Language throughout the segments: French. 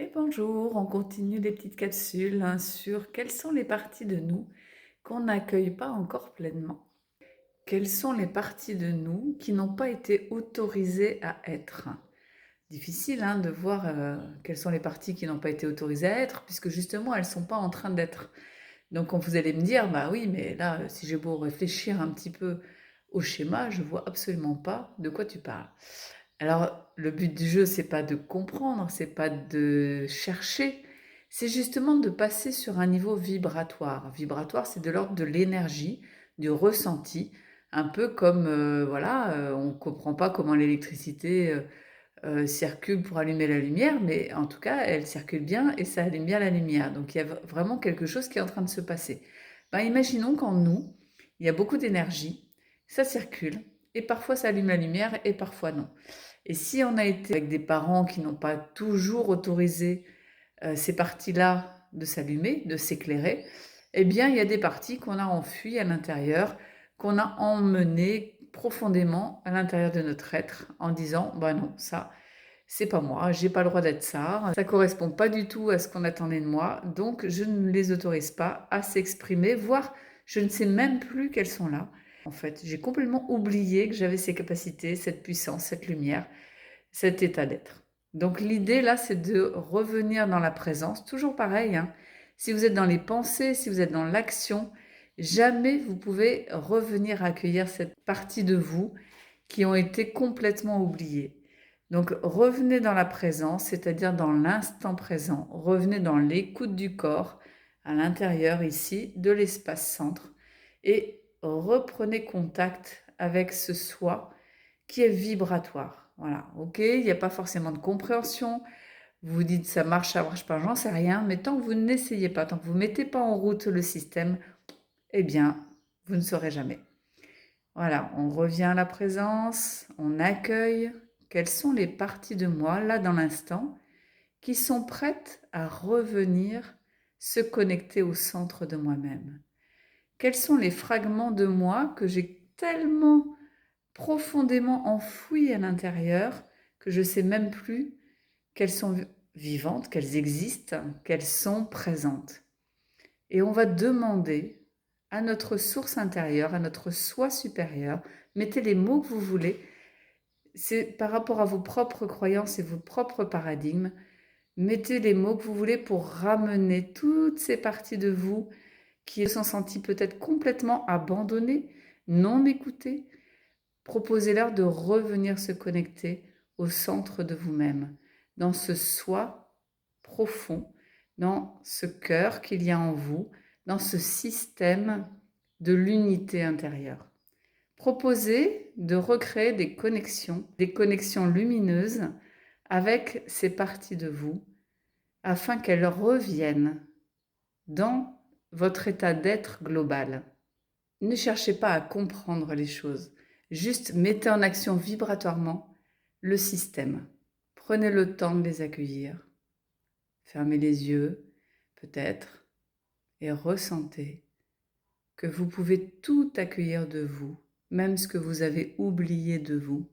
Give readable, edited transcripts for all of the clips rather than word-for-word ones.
Et bonjour, on continue les petites capsules sur quelles sont les parties de nous qu'on n'accueille pas encore pleinement. Quelles sont les parties de nous qui n'ont pas été autorisées à être? Difficile de voir quelles sont les parties qui n'ont pas été autorisées à être, puisque justement elles ne sont pas en train d'être. Donc vous allez me dire, bah oui, mais là, si j'ai beau réfléchir un petit peu au schéma, je vois absolument pas de quoi tu parles. Alors, le but du jeu, c'est pas de comprendre, c'est pas de chercher, c'est justement de passer sur un niveau vibratoire. Vibratoire, c'est de l'ordre de l'énergie, du ressenti, un peu comme, voilà, on comprend pas comment l'électricité, circule pour allumer la lumière, mais en tout cas, elle circule bien et ça allume bien la lumière. Donc il y a vraiment quelque chose qui est en train de se passer. Ben, imaginons qu'en nous, il y a beaucoup d'énergie, ça circule et parfois ça allume la lumière et parfois non. Et si on a été avec des parents qui n'ont pas toujours autorisé, ces parties-là de s'allumer, de s'éclairer, eh bien, il y a des parties qu'on a enfuies à l'intérieur, qu'on a emmenées profondément à l'intérieur de notre être en disant: «Bah non, ça, c'est pas moi, j'ai pas le droit d'être ça correspond pas du tout à ce qu'on attendait de moi, donc je ne les autorise pas à s'exprimer», voire je ne sais même plus qu'elles sont là. En fait, j'ai complètement oublié que j'avais ces capacités, cette puissance, cette lumière, cet état d'être. Donc l'idée là, c'est de revenir dans la présence, toujours pareil, si vous êtes dans les pensées, si vous êtes dans l'action, jamais vous pouvez revenir accueillir cette partie de vous qui ont été complètement oubliées. Donc revenez dans la présence, c'est-à-dire dans l'instant présent, revenez dans l'écoute du corps, à l'intérieur ici de l'espace centre, et reprenez contact avec ce soi qui est vibratoire. Voilà, ok, il n'y a pas forcément de compréhension. Vous vous dites ça marche pas, j'en sais rien, mais tant que vous n'essayez pas, tant que vous ne mettez pas en route le système, eh bien, vous ne saurez jamais. Voilà, on revient à la présence, on accueille. Quelles sont les parties de moi, là dans l'instant, qui sont prêtes à revenir se connecter au centre de moi-même? Quels sont les fragments de moi que j'ai tellement profondément enfouis à l'intérieur que je ne sais même plus qu'elles sont vivantes, qu'elles existent, qu'elles sont présentes. Et on va demander à notre source intérieure, à notre soi supérieur, mettez les mots que vous voulez, c'est par rapport à vos propres croyances et vos propres paradigmes, mettez les mots que vous voulez pour ramener toutes ces parties de vous qui se sont senties peut-être complètement abandonnées, non écoutées. Proposez-leur de revenir se connecter au centre de vous-même, dans ce soi profond, dans ce cœur qu'il y a en vous, dans ce système de l'unité intérieure. Proposez de recréer des connexions lumineuses avec ces parties de vous, afin qu'elles reviennent dans votre état d'être global. Ne cherchez pas à comprendre les choses, juste mettez en action vibratoirement le système. Prenez le temps de les accueillir. Fermez les yeux, peut-être, et ressentez que vous pouvez tout accueillir de vous, même ce que vous avez oublié de vous,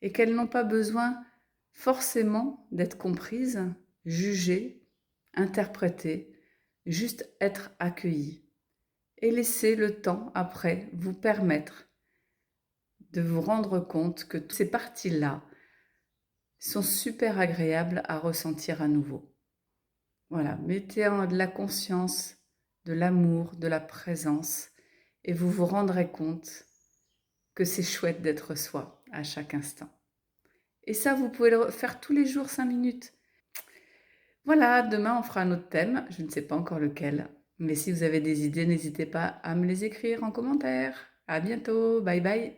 et qu'elles n'ont pas besoin forcément d'être comprises, jugées, interprétées, juste être accueillies. Et laissez le temps après vous permettre de vous rendre compte que toutes ces parties-là sont super agréables à ressentir à nouveau. Voilà, mettez en de la conscience, de l'amour, de la présence, et vous vous rendrez compte que c'est chouette d'être soi à chaque instant. Et ça, vous pouvez le faire tous les jours 5 minutes. Voilà, demain on fera un autre thème, je ne sais pas encore lequel, mais si vous avez des idées, n'hésitez pas à me les écrire en commentaire. À bientôt, bye bye.